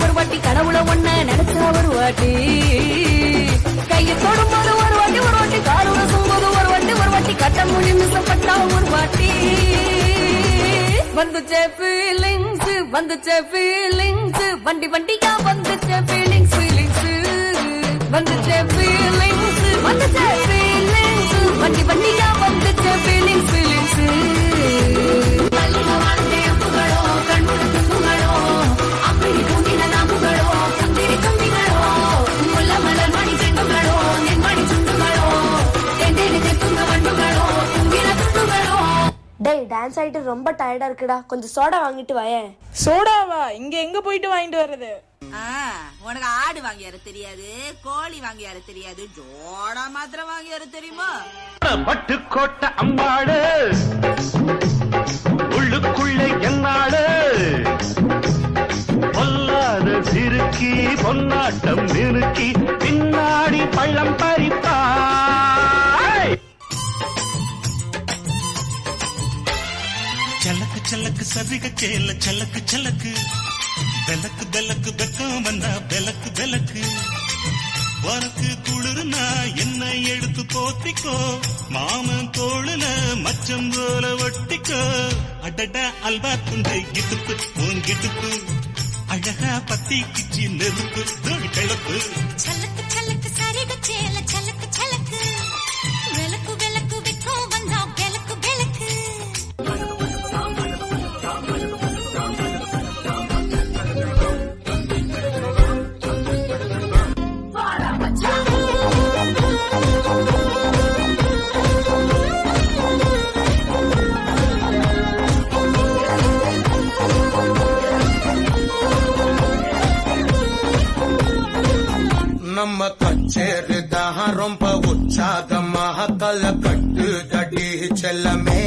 ஒரு வாட்டி கடவுளை ஒண்ண நினைச்சா ஒரு வாட்டி கையை தொடும்போது ஒரு வாட்டி காலுட சும்போது ஒரு வாட்டி கட்ட மொழி மிசப்பட்டா ஒரு வாட்டி வந்துச்சே ஃபீலிங்ஸ் வண்டி வண்டியா வந்துச்சே ஃபீலிங்ஸ் வந்துச்சே ஃபீலிங்ஸ் வண்டி வண்டியா வந்துச்சே ஃபீலிங்ஸ் டேய் டான்ஸ் ஆயிட்டு ரொம்ப டயர்டா இருக்குடா, கொஞ்சம் சோடா வாங்கிட்டு வாயேன். சோடாவா? இங்க எங்க போயிட்டு வாங்கிட்டு வர்றது? உனக்கு ஆடு வாங்கியார தெரியாது, கோழி வாங்கியார தெரியாது, ஜோடா மாத்திரம் வாங்கியார தெரியுமா? பட்டுக்கோட்டை அம்பாடு உள்ளுக்குள்ள என்னாடு பொல்லாத சிறுக்கி பொன்னாட்டம் நிறுக்கி பின்னாடி பள்ளம் பறிப்பா. சலக்கு சலக்கு சரிக சேல சலக்கு சலக்கு விளக்கு விளக்கு வெக்கம் வந்தா விளக்கு விளக்கு உனக்கு குளிர்னா என்ன எடுத்து போத்திக்கோ மாமன் தோளுல மச்சம் போல ஒட்டிக்கோ அடடா அல்வா துண்டை கிட்டுப்பு உன் கிட்டுப்பு அழகா பத்தி கிச்சி நெருப்பு தோழி கிளப்பு சலக்கு சலக்கு சரிக சேல சலக்கு சலக்கு விளக்கு விளக்கு வெக்கம் வந்தா விளக்கு விளக்கு நம்ம கச்சேரிதான் ரொம்ப உற்சாகமாக கல கட்டு தடி செல்லமே